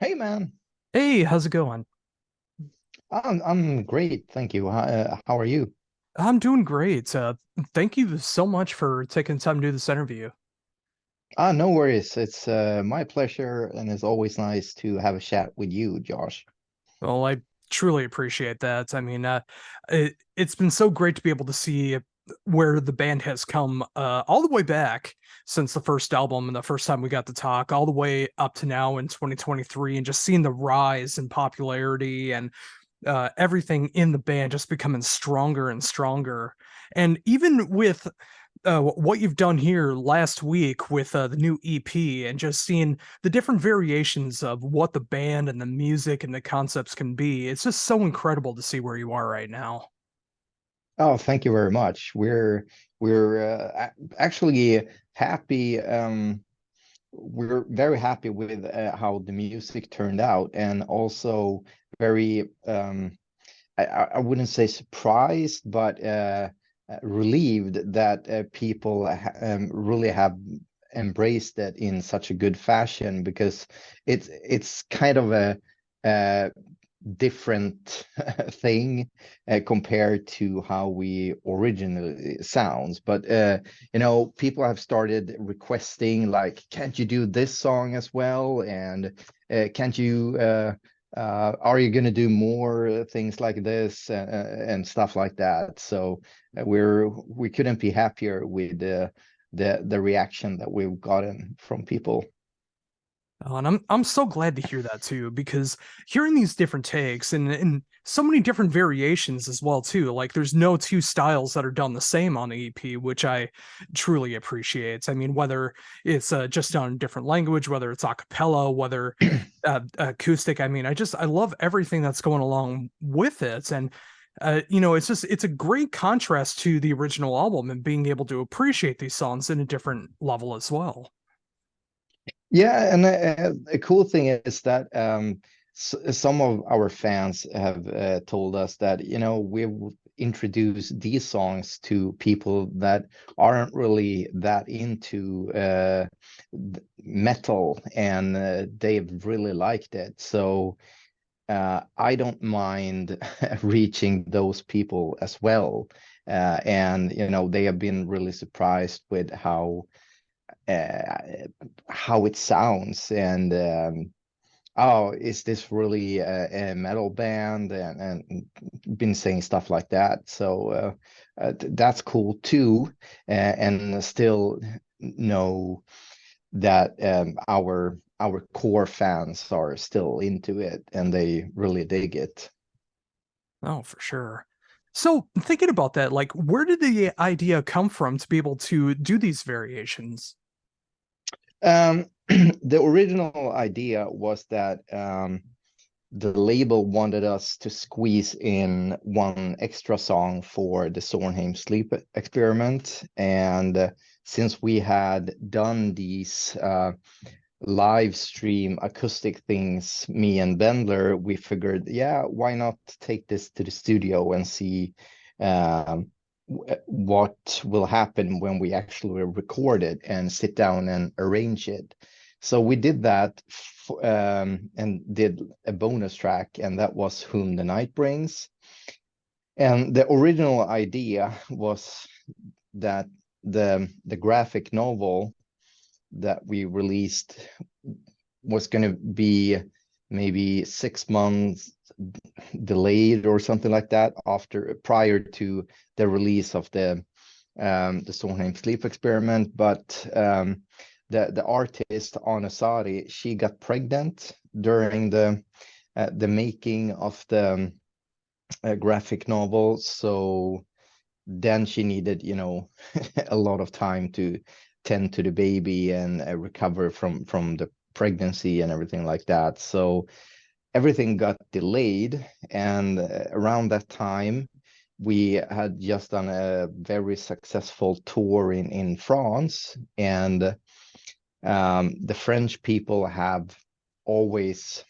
Hey man, Hey, how's it going? I'm great, thank you. How are you? I'm doing great. Thank you so much for taking time to do this interview. No worries. It's my pleasure, and it's always nice to have a chat with you, Josh. Well, I truly appreciate that. It's been so great to be able to see where the band has come all the way back since the first album and the first time we got to talk, all the way up to now in 2023, and just seeing the rise in popularity and everything in the band just becoming stronger and stronger. And even with what you've done here last week with the new EP and just seeing the different variations of what the band and the music and the concepts can be, it's just so incredible to see where you are right now. Oh, thank you very much. We're actually happy. We're very happy with how the music turned out, and also very I wouldn't say surprised, but relieved that people really have embraced it in such a good fashion because it's kind of a different thing compared to how we originally sounds. But people have started requesting like, can't you do this song as well? And can't you? Are you going to do more things like this and stuff like that? So we couldn't be happier with the reaction that we've gotten from people. And I'm so glad to hear that too, because hearing these different takes and so many different variations as well too. Like there's no two styles that are done the same on the EP, which I truly appreciate. I mean, whether it's just done in different language, whether it's a cappella, whether acoustic. I love everything that's going along with it, and it's a great contrast to the original album and being able to appreciate these songs in a different level as well. Yeah, and a cool thing is that some of our fans have told us that, we've introduced these songs to people that aren't really that into metal, and they've really liked it. So I don't mind reaching those people as well. And, they have been really surprised with uh, how it sounds, and oh, is this really a metal band, and been saying stuff like that. So that's cool too, and still know that our core fans are still into it and they really dig it. Oh, for sure. So, thinking about that, like, where did the idea come from to be able to do these variations? The original idea was that the label wanted us to squeeze in one extra song for the Zornheym sleep experiment. And since we had done these live stream acoustic things, me and Bendler, we figured, yeah, why not take this to the studio and see um, what will happen when we actually record it and sit down and arrange it. So we did that and did a bonus track, and that was Whom the Night Brings. And the original idea was that the graphic novel that we released was going to be maybe 6 months delayed or something like that after prior to the release of the Zornheym sleep experiment. But the artist Anna Sari, she got pregnant during the making of the graphic novel. So then she needed, a lot of time to tend to the baby and recover from the pregnancy and everything like that. So everything got delayed, and around that time we had just done a very successful tour in France, and the French people have always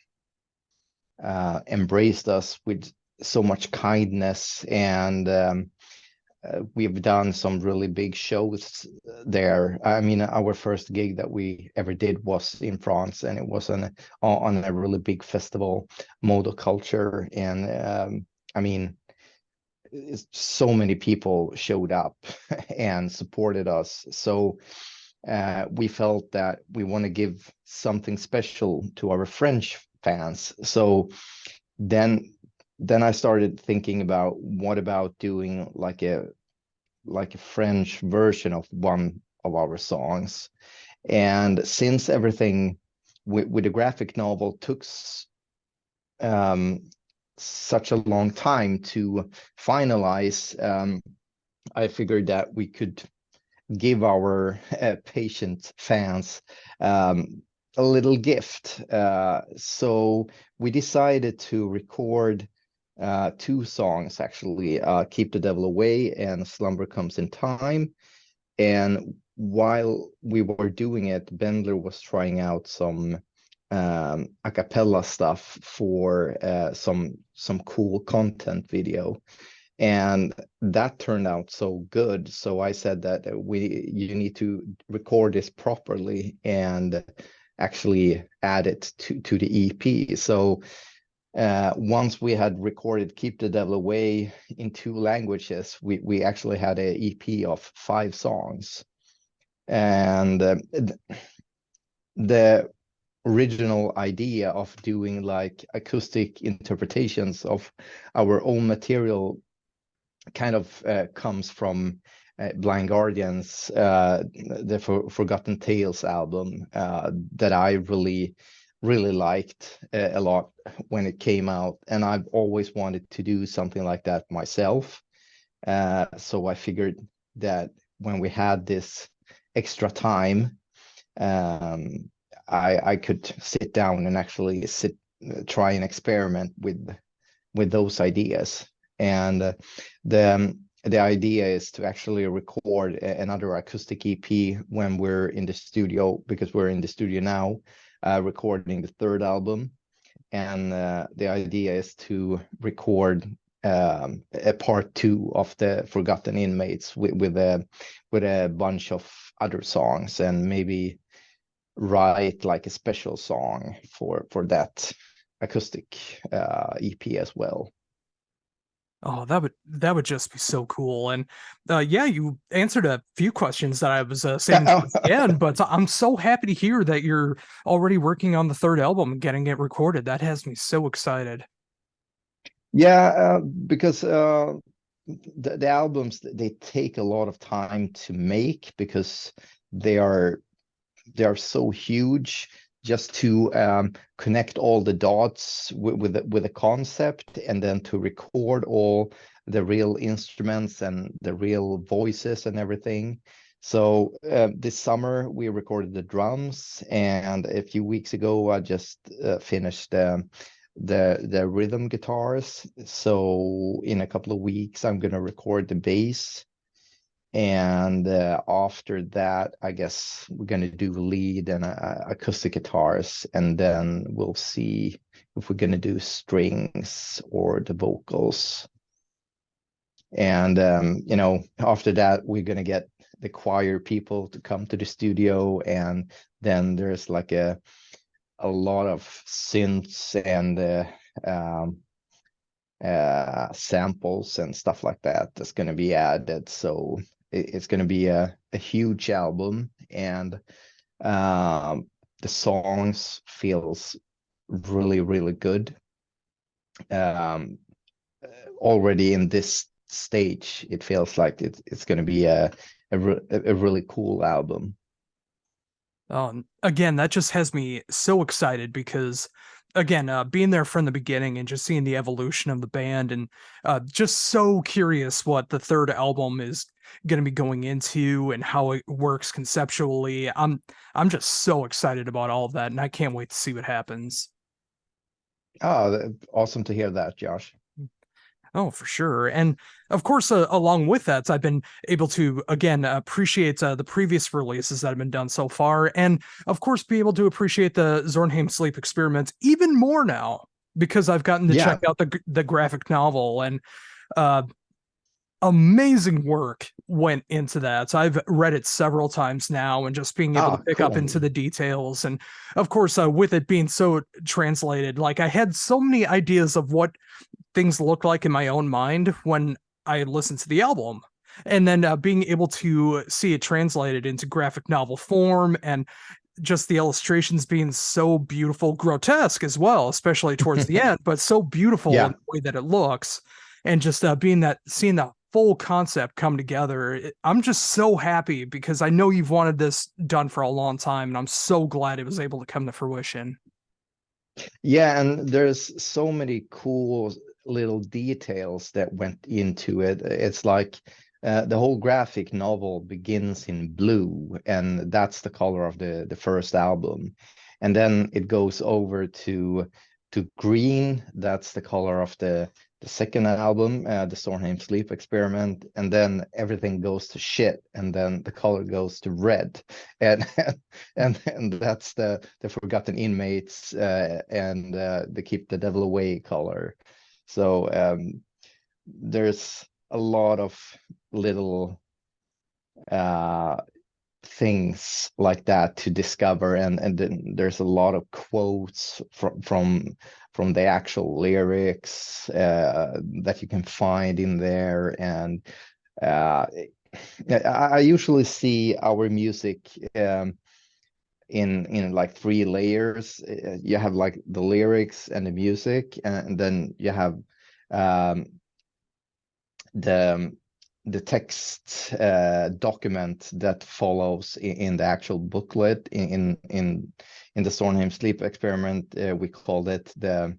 embraced us with so much kindness, and we've done some really big shows there. I mean, our first gig that we ever did was in France, and it was on a really big festival, Monoculture, and I mean, so many people showed up and supported us. So we felt that we want to give something special to our French fans. So then I started thinking about what about doing like a French version of one of our songs. And since everything with the graphic novel took such a long time to finalize, I figured that we could give our patient fans a little gift. So we decided to record two songs, actually, Keep the Devil Away and Slumber Comes in Time. And while we were doing it, Bendler was trying out some a cappella stuff for some cool content video, and that turned out so good. So I said that you need to record this properly and actually add it to the EP. So once we had recorded Keep the Devil Away in 2 languages, we actually had an EP of 5 songs. And the original idea of doing like acoustic interpretations of our own material kind of comes from Blind Guardian's the Forgotten Tales album that I really liked a lot when it came out, and I've always wanted to do something like that myself. So I figured that when we had this extra time, I could sit down and actually try and experiment with those ideas. And the idea is to actually record another acoustic EP when we're in the studio, because we're in the studio now recording the 3rd album. And the idea is to record a part 2 of the Forgotten Inmates with a bunch of other songs, and maybe write like a special song for that acoustic EP as well. Oh, that would just be so cool. And yeah, you answered a few questions that I was saving to the end, but I'm so happy to hear that you're already working on the 3rd album and getting it recorded. That has me so excited. Yeah, because the albums, they take a lot of time to make, because they are so huge, just to connect all the dots with the concept, and then to record all the real instruments and the real voices and everything. So this summer we recorded the drums, and a few weeks ago I just finished the rhythm guitars. So in a couple of weeks I'm gonna record the bass, and after that I guess we're gonna do lead and acoustic guitars, and then we'll see if we're gonna do strings or the vocals. And you know, after that we're gonna get the choir people to come to the studio, and then there's like a lot of synths and samples and stuff like that that's going to be added. So it's going to be a huge album, and the songs feels really good. Already in this stage, it feels like it's going to be a really cool album. Again, that just has me so excited because, again, being there from the beginning and just seeing the evolution of the band, and just so curious what the 3rd album is going to be going into and how it works conceptually. I'm just so excited about all of that, and I can't wait to see what happens. Oh, awesome to hear that, Josh. Oh, for sure. And of course, along with that, I've been able to, again, appreciate the previous releases that have been done so far. And of course, be able to appreciate the Zornheym sleep experiments even more now, because I've gotten to Yeah. check out the graphic novel. And uh, amazing work went into that. So I've read it several times now, and just being able to Ah, pick up cool. into the details. And of course, with it being so translated, like I had so many ideas of what things look like in my own mind when I listened to the album. And then being able to see it translated into graphic novel form, and just the illustrations being so beautiful, grotesque as well, especially towards the end, but so beautiful in Yeah. the way that it looks. And just being that, seeing that full concept come together, I'm just so happy because I know you've wanted this done for a long time, and I'm so glad it was able to come to fruition. Yeah, and there's so many cool little details that went into it. It's like the whole graphic novel begins in blue, and that's the color of the first album. And then it goes over to green, that's the color of the second album, the Zornheym Sleep Experiment, and then everything goes to shit, and then the color goes to red, and and that's the Forgotten Inmates and the Keep the Devil Away color. So there's a lot of little uh, things like that to discover, and then there's a lot of quotes from the actual lyrics that you can find in there. And uh, I usually see our music in like three layers. You have like the lyrics and the music, and then you have um, the the text document that follows in the actual booklet. In the Zornheym Sleep Experiment, we called it the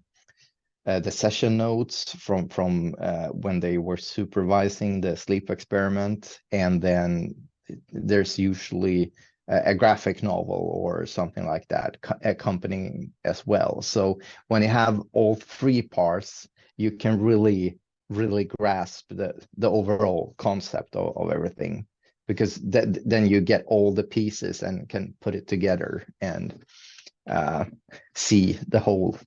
session notes from when they were supervising the sleep experiment, and then there's usually a graphic novel or something like that accompanying as well. So when you have all three parts, you can really grasp the overall concept of everything, because then you get all the pieces and can put it together and see the whole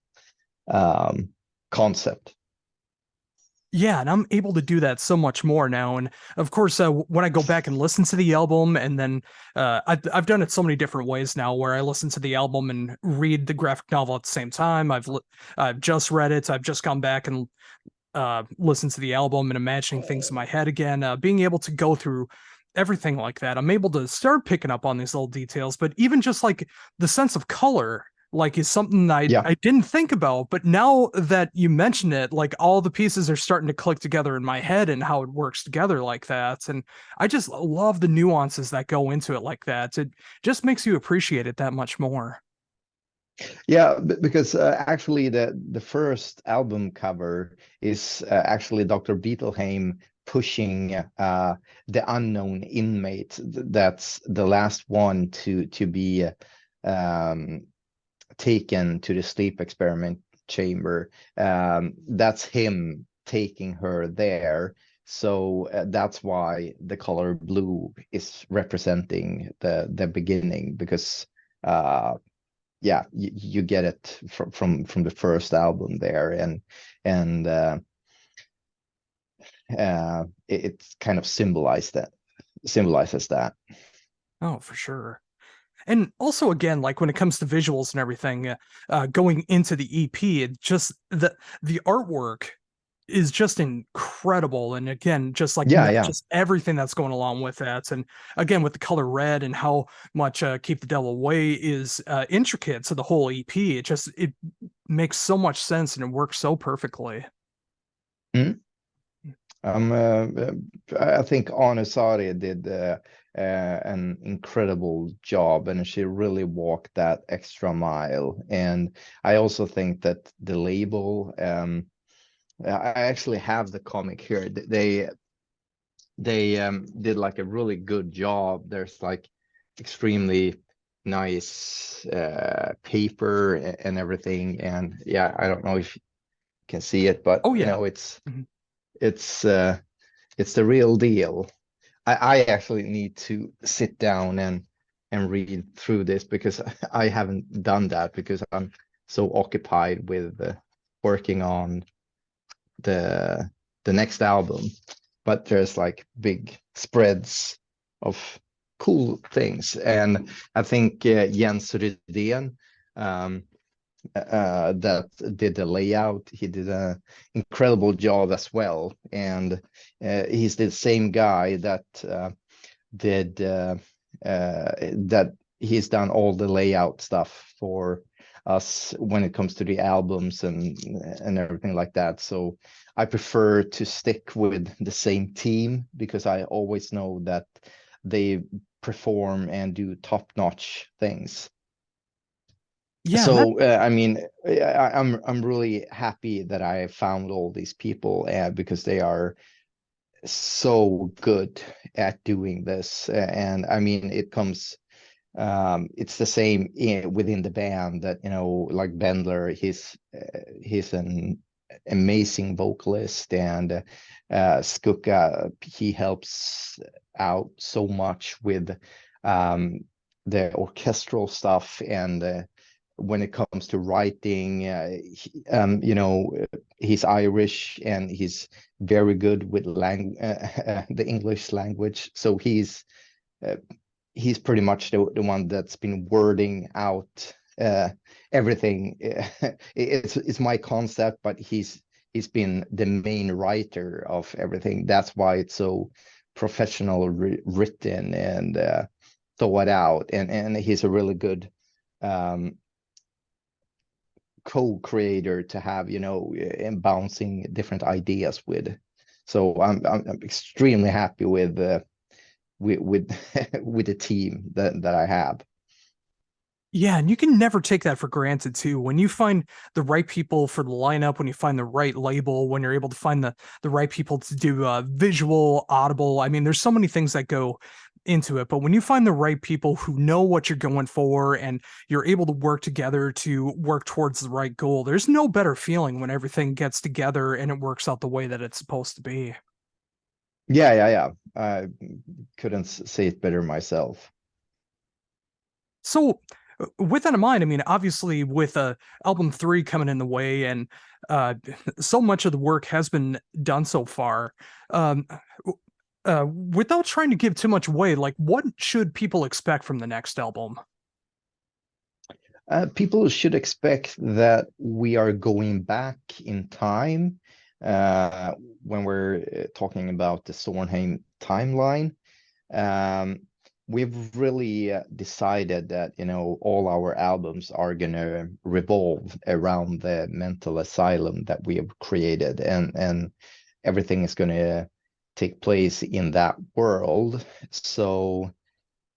um, concept. Yeah, and I'm able to do that so much more now. And of course, when I go back and listen to the album, and then I've done it so many different ways now, where I listen to the album and read the graphic novel at the same time. I've just read it. I've just gone back and listened to the album and imagining things in my head again. Being able to go through everything like that, I'm able to start picking up on these little details. But even just like the sense of color, like, is something Yeah. I didn't think about, but now that you mention it, like all the pieces are starting to click together in my head and how it works together like that. And I just love the nuances that go into it like that. It just makes you appreciate it that much more. Yeah, because actually the first album cover is actually Dr. Beetlehame pushing the unknown inmate. That's the last one to be um, taken to the sleep experiment chamber. That's him taking her there. So that's why the color blue is representing the beginning, because yeah, you get it from the first album there, and it kind of symbolizes that. Oh, for sure. And also, again, like when it comes to visuals and everything, going into the EP, it just the artwork is just incredible. And again, just like Yeah, yeah. just everything that's going along with that. And again, with the color red and how much Keep the Devil Away is intricate to the whole EP, it makes so much sense and it works so perfectly. Mm. I think Anusari did an incredible job, and she really walked that extra mile. And I also think that the label, I actually have the comic here. They did like a really good job. There's like extremely nice paper and everything. And yeah, I don't know if you can see it, but Oh you yeah. know, Mhm. it's uh, it's the real deal. I actually need to sit down and read through this, because I haven't done that because I'm so occupied with working on the the next album. but there's like big spreads of cool things. And I think Jens Rydén, that did the layout, he did an incredible job as well. And he's the same guy that did that he's done all the layout stuff for us when it comes to the albums and everything like that. So I prefer to stick with the same team because I always know that they perform and do top-notch things. Yeah, and that, So I mean, I'm really happy that I found all these people because they are so good at doing this. And I mean, it comes it's the same within the band that, you know, like Bendler, he's an amazing vocalist, and Skuka, he helps out so much with um, the orchestral stuff. And when it comes to writing, you know, he's Irish and he's very good with the English language. So uh, he's pretty much the one that's been wording out everything. It's my concept, but he's been the main writer of everything. That's why it's so professional written and thought out. And he's a really good co-creator to have, you know, and bouncing different ideas with. So I'm extremely happy with with with the team that I have. yeah, and you can never take that for granted too. When you find the right people for the lineup, when you find the right label, when you're able to find the right people to do visual, audible. I mean, there's so many things that go into it, but when you find the right people who know what you're going for and you're able to work together to work towards the right goal, there's no better feeling when everything gets together and it works out the way that it's supposed to be. Yeah. I couldn't say it better myself. So, with that in mind, I mean, obviously, with album three coming in the way, and uh, so much of the work has been done so far. Um, without trying to give too much away, like, what should people expect from the next album? People should expect that we are going back in time uh, when we're talking about the Zornheym timeline. Um, we've really decided that, you know, all our albums are gonna revolve around the mental asylum that we have created, and everything is gonna take place in that world. So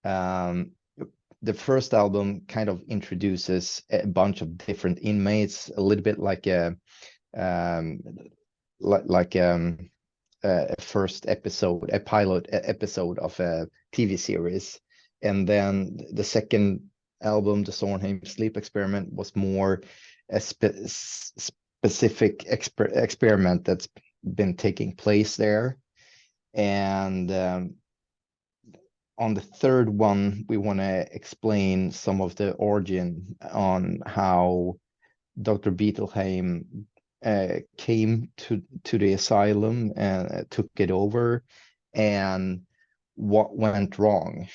um, the first album kind of introduces a bunch of different inmates, a little bit like um, like a first episode, a pilot episode of a TV series. And then the second album, the Zornheym Sleep Experiment, was more a specific experiment that's been taking place there. And on the third one, we want to explain some of the origin on how Dr. Beetleheim came to the asylum and took it over, and what went wrong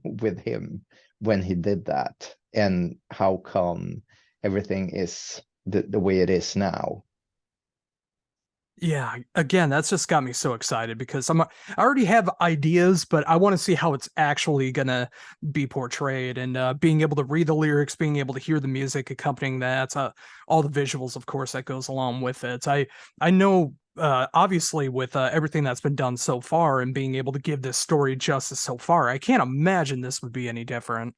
with him when he did that, and how come everything is the way it is now. Yeah, again, that's just got me so excited because I already have ideas, but I want to see how it's actually gonna be portrayed and being able to read the lyrics, being able to hear the music accompanying that, all the visuals, of course, that goes along with it. I know obviously with everything that's been done so far and being able to give this story justice so far, I can't imagine this would be any different.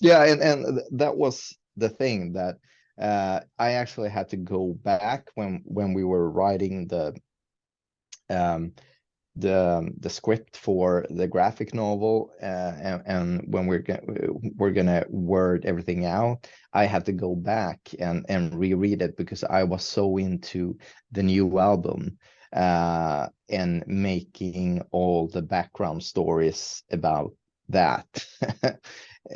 Yeah, and that was the thing that I actually had to go back when we were writing um, the script for the graphic novel, and when we're gonna word everything out. I had to go back and reread it because I was so into the new album and making all the background stories about that.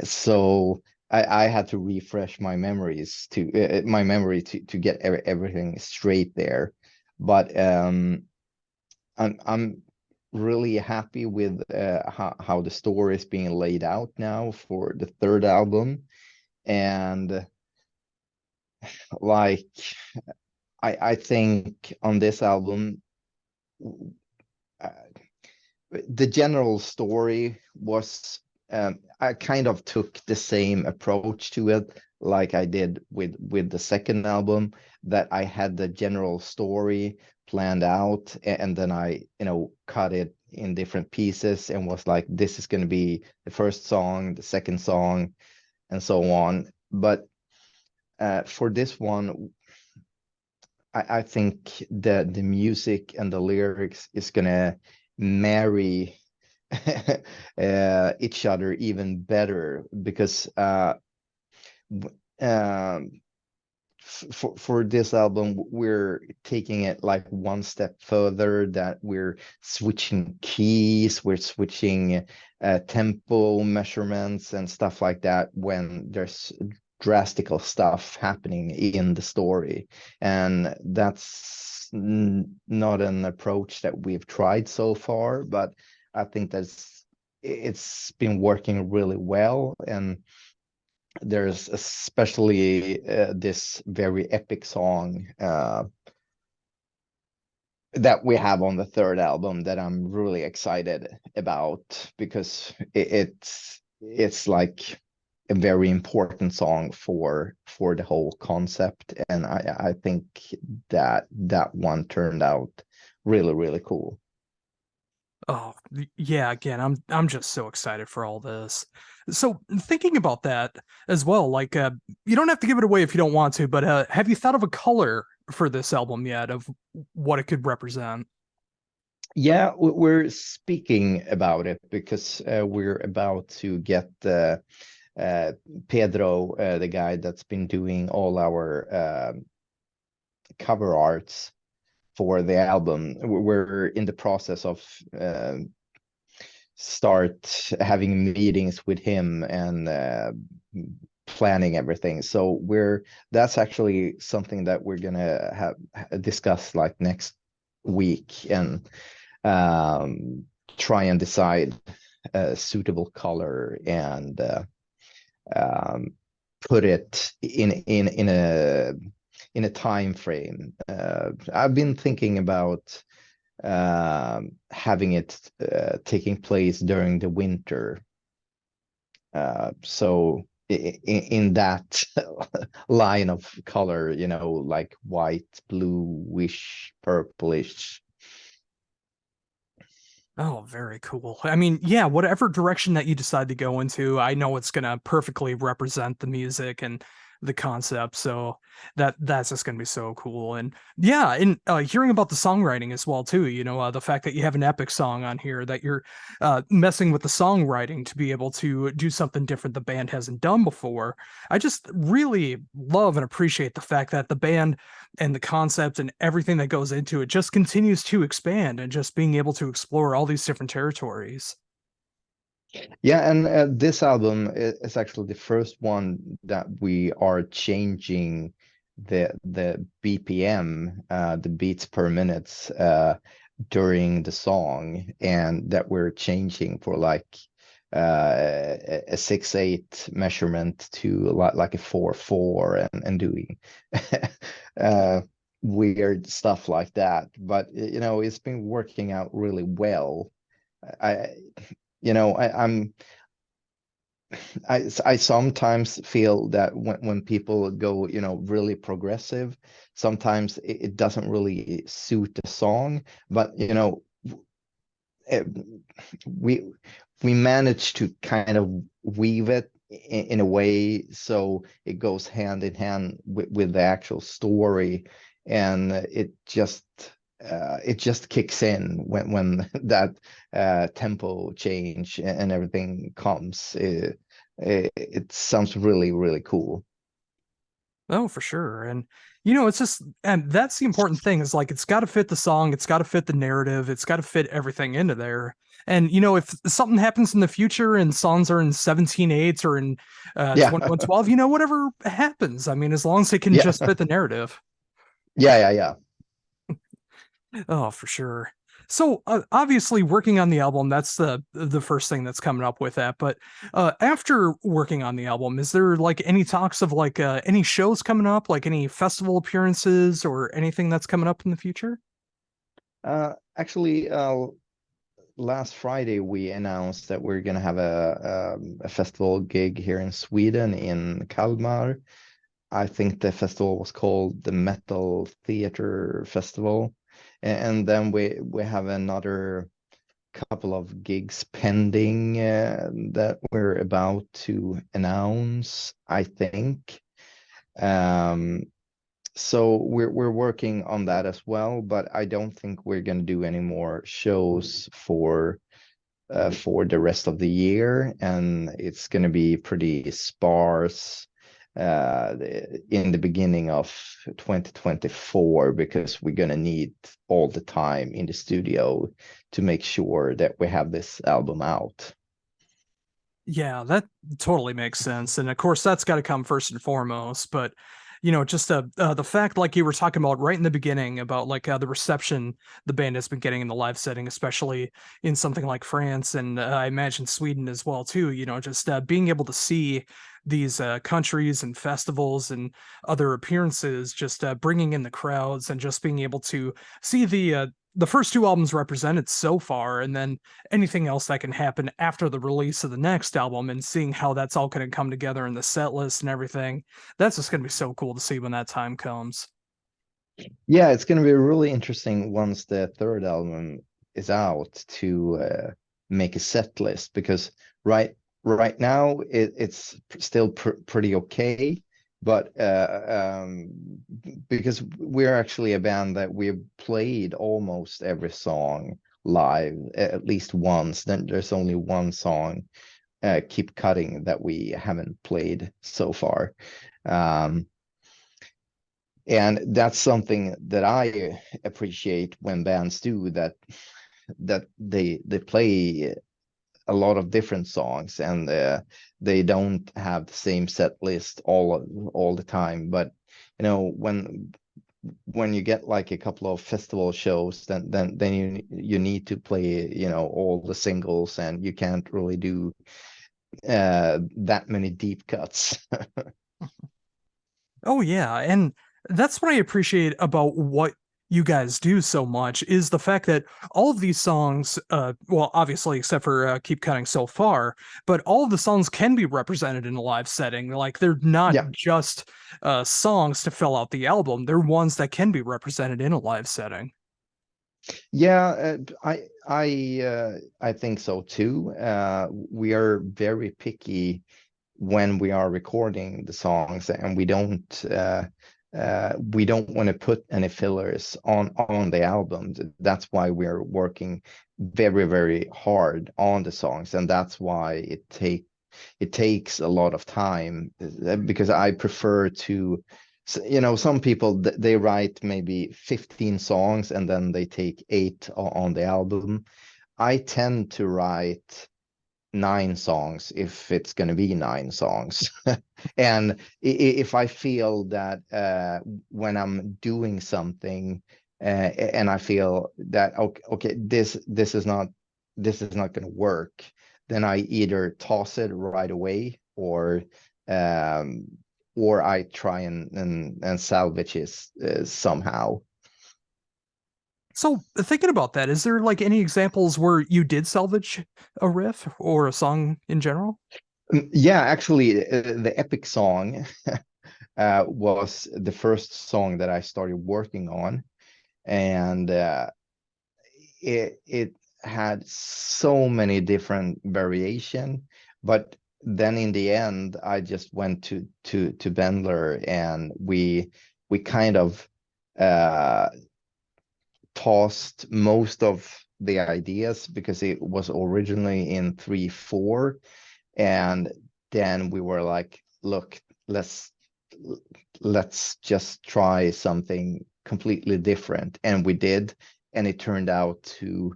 So I had to refresh my memories to my memory to get everything straight there. But I'm really happy with how the story is being laid out now for the third album. And like I think on this album, uh, the general story was, I kind of took the same approach to it like I did with the second album, that I had the general story planned out, and then I, cut it in different pieces and was like, this is going to be the first song, the second song, and so on. But for this one, I think the music and the lyrics is gonna marry each other even better, because for this album we're taking it like one step further, that we're switching keys, we're switching tempo measurements and stuff like that when there's drastical stuff happening in the story. And that's not an approach that we've tried so far, but I think it's been working really well. And there's especially this very epic song that we have on the third album that I'm really excited about, because it's like a very important song for the whole concept, and I think that one turned out really, really cool. Oh, yeah, again, I'm just so excited for all this. So, thinking about that as well, like you don't have to give it away if you don't want to, but have you thought of a color for this album yet of what it could represent? Yeah, we're speaking about it, because we're about to get uh, Pedro, the guy that's been doing all our cover arts for the album. We're in the process of start having meetings with him and planning everything. So that's actually something that we're gonna have discuss like next week, and try and decide a suitable color, and um, put it in a time frame. I've been thinking about having it taking place during the winter. So in that line of color, like white, bluish, purplish. Oh, very cool. I mean, yeah, whatever direction that you decide to go into, I know it's gonna perfectly represent the music and the concept. So that's just gonna be so cool. And yeah, and hearing about the songwriting as well too. The fact that you have an epic song on here, that you're messing with the songwriting to be able to do something different the band hasn't done before. I just really love and appreciate the fact that the band and the concept and everything that goes into it just continues to expand and just being able to explore all these different territories. Yeah, and this album is actually the first one that we are changing the BPM, the beats per minute, during the song, and that we're changing for like a 6/8 measurement to like a 4/4, and doing uh, weird stuff like that. But it's been working out really well. I I'm I sometimes feel that when people go, really progressive, sometimes it doesn't really suit the song. But eh, we we managed to kind of weave it in a way so it goes hand in hand with the actual story, and it just kicks in when that tempo change and everything comes. It sounds really, really cool. Oh, for sure. And it's just, and that's the important thing is like it's got to fit the song, it's got to fit the narrative, it's got to fit everything into there. And if something happens in the future and songs are in 17/8 or in Yeah. 21/12, whatever happens. I mean, as long as it can Yeah. just fit the narrative. Yeah, yeah, yeah. Oh, for sure. So obviously working on the album, that's the first thing that's coming up with that. But after working on the album, is there like any talks of like any shows coming up, like any festival appearances or anything that's coming up in the future? Actually, last Friday we announced that we're gonna have a festival gig here in Sweden in Kalmar. I think the festival was called the Metal Theater Festival, and then we have another couple of gigs pending that we're about to announce, I think. Um, so we're working on that as well, but I don't think we're going to do any more shows for the rest of the year, and it's going to be pretty sparse in the beginning of 2024 because we're going to need all the time in the studio to make sure that we have this album out. Yeah, that totally makes sense. And of course, that's got to come first and foremost. But, just the fact, like you were talking about right in the beginning, about like the reception the band has been getting in the live setting, especially in something like France and I imagine Sweden as well, too. Just being able to see these countries and festivals and other appearances, just bringing in the crowds and just being able to see the first two albums represented so far, and then anything else that can happen after the release of the next album and seeing how that's all going to come together in the set list and everything. That's just going to be so cool to see when that time comes. Yeah, it's going to be really interesting once the third album is out to make a set list because right now it's still pretty okay, but because we're actually a band that we've played almost every song live at least once, then there's only one song, Keep Cutting, that we haven't played so far. Um, and that's something that I appreciate when bands do that they play a lot of different songs and they don't have the same set list all the time. But when you get like a couple of festival shows, then you need to play all the singles, and you can't really do that many deep cuts. Oh yeah, and that's what I appreciate about what you guys do so much is the fact that all of these songs, well, obviously except for Keep Cutting so far, but all of the songs can be represented in a live setting. Like they're not Yeah. just songs to fill out the album; they're ones that can be represented in a live setting. Yeah, I think so too. We are very picky when we are recording the songs, and we don't want to put any fillers on the album. That's why we're working very hard on the songs, and that's why it takes a lot of time because I prefer to some people they write maybe 15 songs and then they take 8 on the album. I tend to write 9 songs if it's going to be 9 songs. And if I feel that when I'm doing something and I feel that okay, this is not going to work, then I either toss it right away um, or I try and salvage it somehow. So thinking about that, is there like any examples where you did salvage a riff or a song in general? Yeah, actually, the Epic song was the first song that I started working on, and it had so many different variation, but then in the end, I just went to Bendler and we kind of uh, tossed most of the ideas because it was originally in 3/4, and then we were like, look, let's let's just try something completely different, and we did, and it turned out to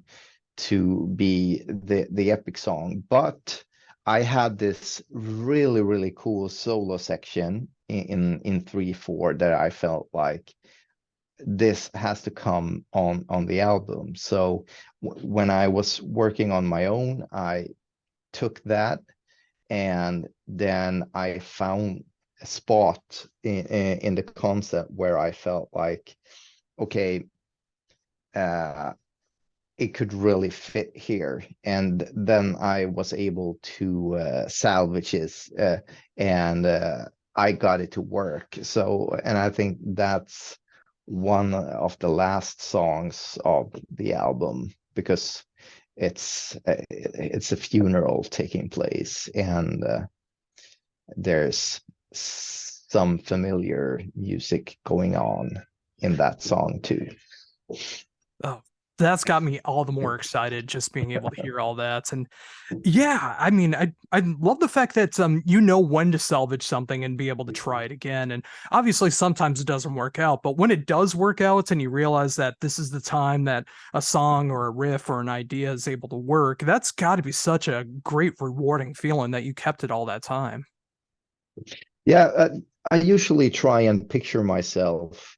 be the Epic song. But I had this really cool solo section in 3/4 that I felt like this has to come on the album. So when I was working on my own, I took that, and then I found a spot in the concept where I felt like, okay, it could really fit here. And then I was able to salvage it, and I got it to work. So, and I think that's one of the last songs of the album, because it's a funeral taking place, and there's some familiar music going on in that song too. Oh, that's got me all the more excited just being able to hear all that. And yeah, I mean, I love the fact that you know when to salvage something and be able to try it again. And obviously sometimes it doesn't work out, but when it does work out and you realize that this is the time that a song or a riff or an idea is able to work, that's got to be such a great rewarding feeling that you kept it all that time. Yeah, I usually try and picture myself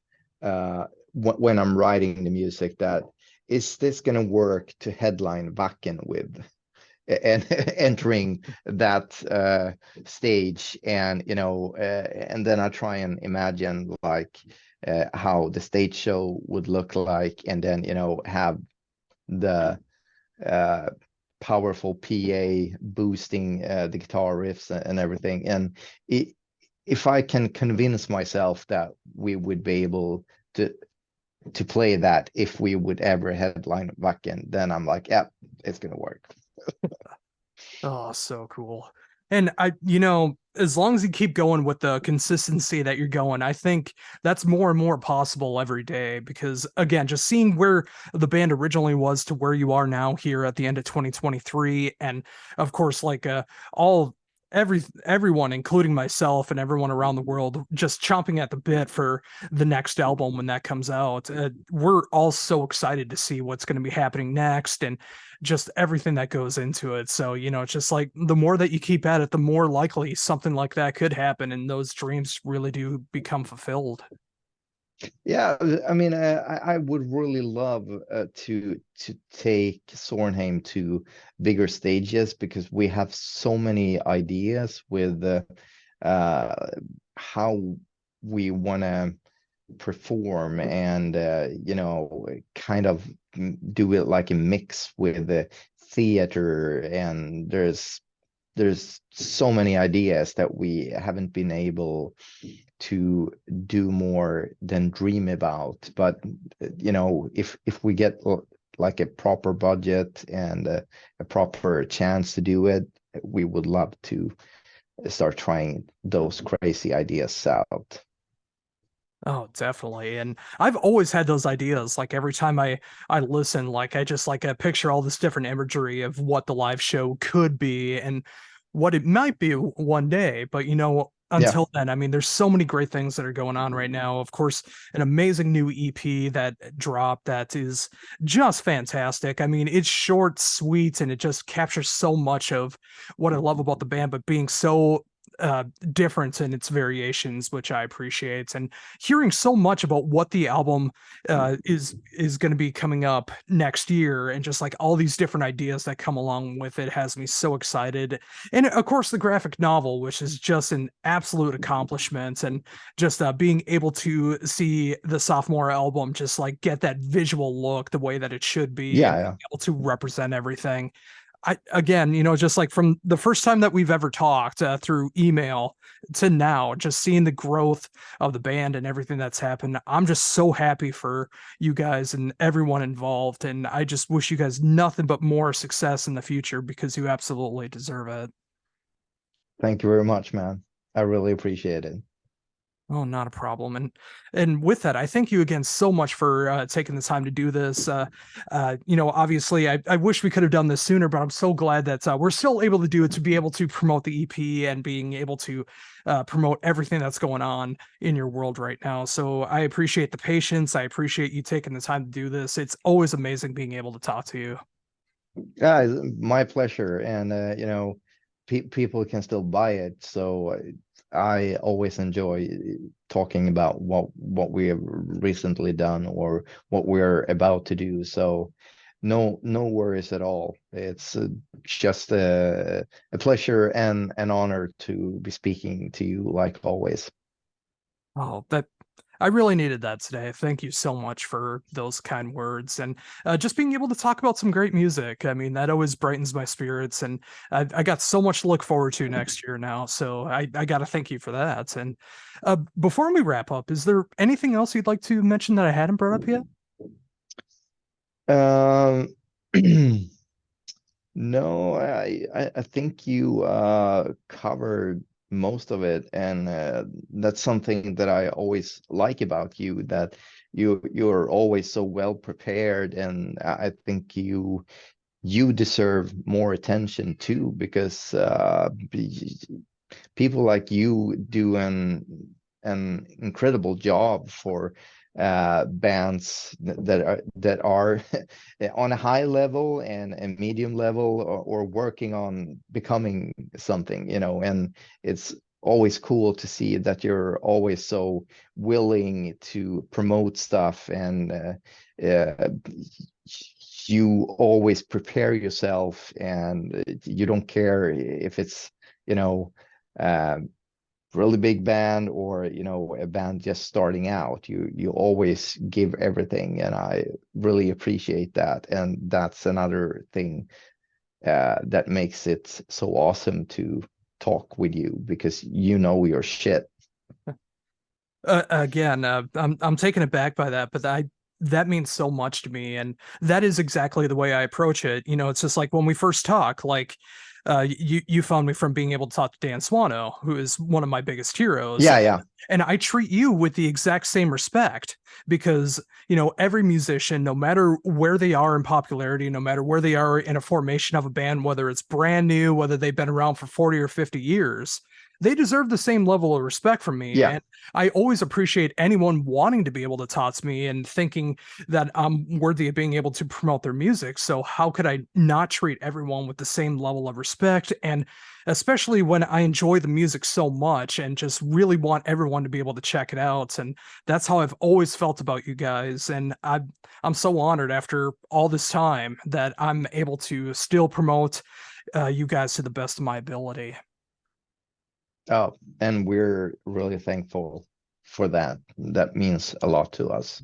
when I'm writing the music, that is this going to work to headline Wacken with, and entering that stage, and and then I try and imagine like how the stage show would look like, and then have the uh, powerful PA boosting the guitar riffs and everything. And if I can convince myself that we would be able to play that if we would ever headline Wacken, then I'm like, yeah, it's gonna work. Oh, so cool. And as long as you keep going with the consistency that you're going, I think that's more and more possible every day because again, just seeing where the band originally was to where you are now here at the end of 2023, and of course, like all everyone, including myself and everyone around the world, just chomping at the bit for the next album when that comes out. We're all so excited to see what's going to be happening next and just everything that goes into it. So, it's just like the more that you keep at it, the more likely something like that could happen and those dreams really do become fulfilled. Yeah, I mean, I would really love to take Zornheym to bigger stages, because we have so many ideas with uh, how we want to perform, and kind of do it like a mix with the theater. And there's so many ideas that we haven't been able to do more than dream about. But if we get like a proper budget and a proper chance to do it, we would love to start trying those crazy ideas out. Oh, definitely. And I've always had those ideas. Like every time I listen, like I just like I picture all this different imagery of what the live show could be and what it might be one day. But Yeah. until then, I mean, there's so many great things that are going on right now. Of course, an amazing new EP that dropped that is just fantastic. I mean, it's short, sweet, and it just captures so much of what I love about the band, but being so different in its variations, which I appreciate. And hearing so much about what the album is going to be coming up next year, and just like all these different ideas that come along with it, has me so excited. And of course, the graphic novel, which is just an absolute accomplishment, and just being able to see the sophomore album just like get that visual look the way that it should be, and Yeah. being able to represent everything. I again, just like from the first time that we've ever talked through email to now, just seeing the growth of the band and everything that's happened, I'm just so happy for you guys and everyone involved. And I just wish you guys nothing but more success in the future because you absolutely deserve it. Thank you very much, man. I really appreciate it. Oh, not a problem. And with that, I thank you again so much for taking the time to do this. Obviously, I wish we could have done this sooner, but I'm so glad that we're still able to do it, to be able to promote the EP and being able to promote everything that's going on in your world right now. So I appreciate the patience. I appreciate you taking the time to do this. It's always amazing being able to talk to you. Yeah, my pleasure. And people can still buy it, so I always enjoy talking about what we have recently done or what we're about to do. So no worries at all. It's just a pleasure and an honor to be speaking to you like always. Oh, that I really needed that today. Thank you so much for those kind words and just being able to talk about some great music. I mean, that always brightens my spirits, and I got so much to look forward to next year now. So I got to thank you for that. And before we wrap up, is there anything else you'd like to mention that I hadn't brought up yet? Um, No, I think you covered most of it, and that's something that I always like about you, that you're always so well prepared, and I think you deserve more attention too, because people like you do an incredible job for bands that are on a high level and a medium level, or working on becoming something, and it's always cool to see that you're always so willing to promote stuff, and you always prepare yourself, and you don't care if it's you know uh, really big band or a band just starting out. You always give everything, and I really appreciate that, and that's another thing that makes it so awesome to talk with you, because your shit. Again, I'm taken aback by that, but that means so much to me, and that is exactly the way I approach it. You know, it's just like when we first talk, like you found me from being able to talk to Dan Swano, who is one of my biggest heroes, Yeah, yeah, and I treat you with the exact same respect because every musician, no matter where they are in popularity, no matter where they are in a formation of a band, whether it's brand new, whether they've been around for 40 or 50 years. They deserve the same level of respect from me. yeah. And I always appreciate anyone wanting to be able to talk me and thinking that I'm worthy of being able to promote their music. So how could I not treat everyone with the same level of respect? And especially when I enjoy the music so much and just really want everyone to be able to check it out. And that's how I've always felt about you guys. And I'm so honored after all this time that I'm able to still promote you guys to the best of my ability. Oh, and we're really thankful for that. That means a lot to us.